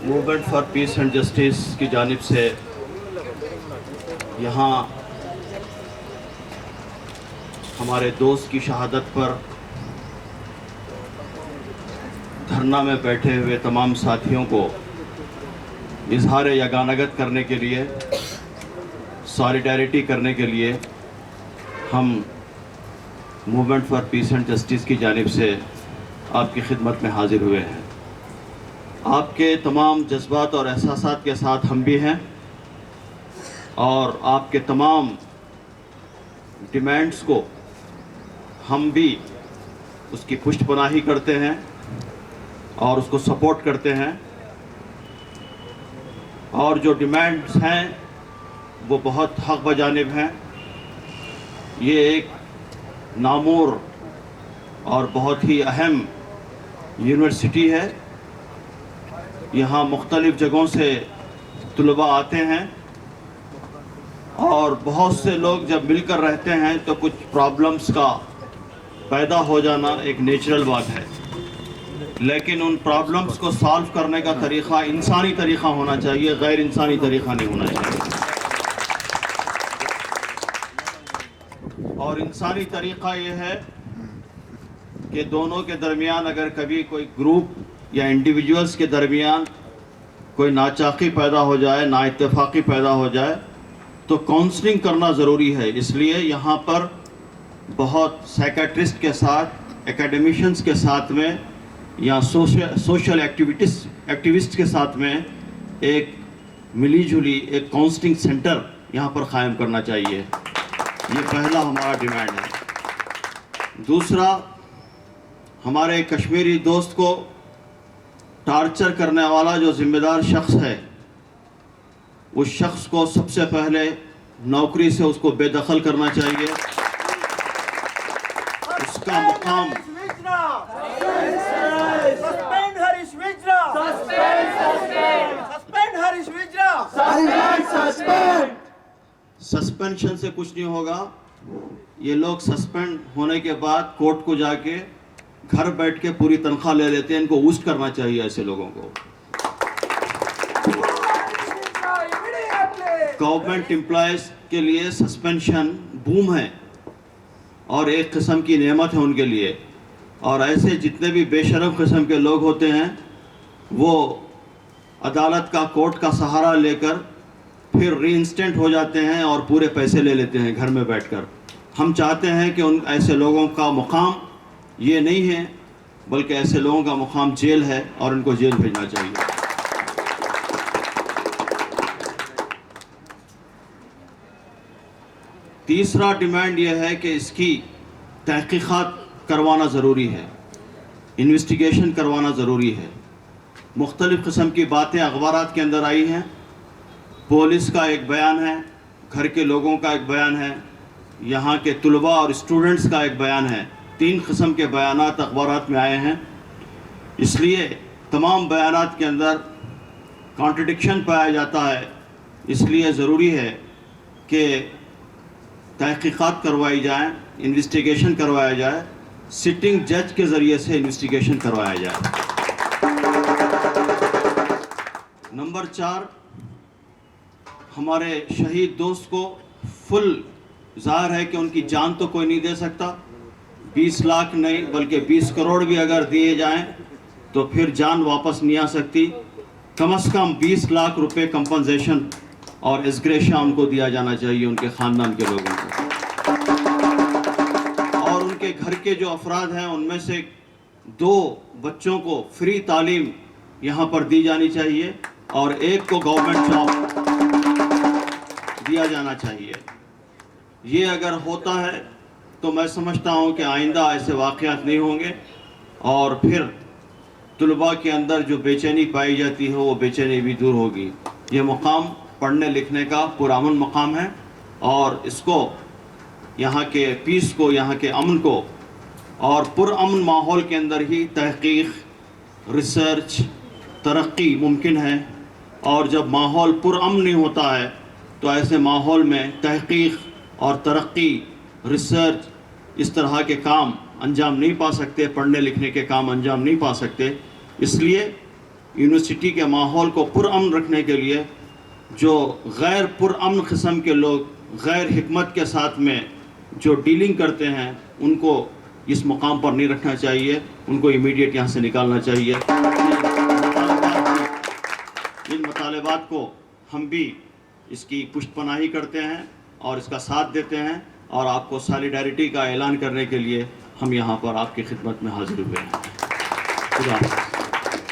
Movement for piece and justice کی جانب سے یہاں ہمارے دوست کی شہادت پر دھرنا میں بیٹھے ہوئے تمام ساتھیوں کو اظہار یگانگت کرنے کے لیے، سالیڈیرٹی کرنے کے لیے ہم movement for piece and justice کی جانب سے آپ کی خدمت میں حاضر ہوئے ہیں۔ آپ کے تمام جذبات اور احساسات کے ساتھ ہم بھی ہیں، اور آپ کے تمام ڈیمانڈز کو ہم بھی اس کی پشت پناہی کرتے ہیں اور اس کو سپورٹ کرتے ہیں، اور جو ڈیمانڈز ہیں وہ بہت حق بجانب ہیں۔ یہ ایک نامور اور بہت ہی اہم یونیورسٹی ہے۔ یہاں مختلف جگہوں سے طلباء آتے ہیں، اور بہت سے لوگ جب مل کر رہتے ہیں تو کچھ پرابلمز کا پیدا ہو جانا ایک نیچرل بات ہے، لیکن ان پرابلمز کو سالو کرنے کا طریقہ انسانی طریقہ ہونا چاہیے، غیر انسانی طریقہ نہیں ہونا چاہیے۔ اور انسانی طریقہ یہ ہے کہ دونوں کے درمیان اگر کبھی کوئی گروپ یا انڈیویجولز کے درمیان کوئی ناچاقی پیدا ہو جائے، نا اتفاقی پیدا ہو جائے، تو کاؤنسلنگ کرنا ضروری ہے۔ اس لیے یہاں پر بہت سائیکیٹرسٹ کے ساتھ، اکیڈمیشنز کے ساتھ میں، یا سوشل ایکٹیوسٹ کے ساتھ میں ایک ملی جلی ایک کاؤنسلنگ سینٹر یہاں پر قائم کرنا چاہیے۔ یہ پہلا ہمارا ڈیمانڈ ہے۔ دوسرا، ہمارے کشمیری دوست کو ٹارچر کرنے والا جو ذمہ دار شخص ہے، اس شخص کو سب سے پہلے نوکری سے اس کو بے دخل کرنا چاہیے۔ اس کا مقام سسپینشن سے کچھ نہیں ہوگا۔ یہ لوگ سسپینڈ ہونے کے بعد کورٹ کو جا کے گھر بیٹھ کے پوری تنخواہ لے لیتے ہیں۔ ان کو اوسٹ کرنا چاہیے ایسے لوگوں کو۔ گورنمنٹ امپلائیز کے لیے سسپینشن بوم ہے اور ایک قسم کی نعمت ہے ان کے لیے، اور ایسے جتنے بھی بے شرم قسم کے لوگ ہوتے ہیں وہ عدالت کا، کورٹ کا سہارا لے کر پھر ری انسٹنٹ ہو جاتے ہیں اور پورے پیسے لے لیتے ہیں گھر میں بیٹھ کر۔ ہم چاہتے ہیں کہ ان ایسے لوگوں کا مقام یہ نہیں ہے، بلکہ ایسے لوگوں کا مقام جیل ہے، اور ان کو جیل بھیجنا چاہیے۔ تیسرا ڈیمانڈ یہ ہے کہ اس کی تحقیقات کروانا ضروری ہے، انویسٹیگیشن کروانا ضروری ہے۔ مختلف قسم کی باتیں اخبارات کے اندر آئی ہیں۔ پولیس کا ایک بیان ہے، گھر کے لوگوں کا ایک بیان ہے، یہاں کے طلباء اور اسٹوڈنٹس کا ایک بیان ہے۔ 3 قسم کے بیانات اخبارات میں آئے ہیں۔ اس لیے تمام بیانات کے اندر کانٹرڈکشن پایا جاتا ہے۔ اس لیے ضروری ہے کہ تحقیقات کروائی جائیں، انویسٹیگیشن کروایا جائے، سٹنگ جج کے ذریعے سے انویسٹیگیشن کروایا جائے۔ نمبر 4، ہمارے شہید دوست کو فل ظاہر ہے کہ ان کی جان تو کوئی نہیں دے سکتا، 20 لاکھ نہیں بلکہ 20 کروڑ بھی اگر دیے جائیں تو پھر جان واپس نہیں آ سکتی۔ کم از کم 20 لاکھ روپے کمپنسیشن اور ایسگریشیا ان کو دیا جانا چاہیے، ان کے خاندان کے لوگوں کو۔ اور ان کے گھر کے جو افراد ہیں ان میں سے 2 بچوں کو فری تعلیم یہاں پر دی جانی چاہیے، اور ایک کو گورنمنٹ جاب دیا جانا چاہیے۔ یہ اگر ہوتا ہے تو میں سمجھتا ہوں کہ آئندہ ایسے واقعات نہیں ہوں گے، اور پھر طلباء کے اندر جو بے چینی پائی جاتی ہے وہ بے چینی بھی دور ہوگی۔ یہ مقام پڑھنے لکھنے کا پرامن مقام ہے، اور اس کو، یہاں کے پیس کو، یہاں کے امن کو، اور پرامن ماحول کے اندر ہی تحقیق، ریسرچ، ترقی ممکن ہے۔ اور جب ماحول پرامن نہیں ہوتا ہے تو ایسے ماحول میں تحقیق اور ترقی، ریسرچ، اس طرح کے کام انجام نہیں پا سکتے، پڑھنے لکھنے کے کام انجام نہیں پا سکتے۔ اس لیے یونیورسٹی کے ماحول کو پرامن رکھنے کے لیے جو غیر پرامن قسم کے لوگ غیر حکمت کے ساتھ میں جو ڈیلنگ کرتے ہیں ان کو اس مقام پر نہیں رکھنا چاہیے، ان کو امیڈیٹ یہاں سے نکالنا چاہیے۔ ان مطالبات کو ہم بھی اس کی پشت پناہی کرتے ہیں اور اس کا ساتھ دیتے ہیں، اور آپ کو سالیڈیرٹی کا اعلان کرنے کے لیے ہم یہاں پر آپ کی خدمت میں حاضر ہوئے ہیں۔ خدا حافظ۔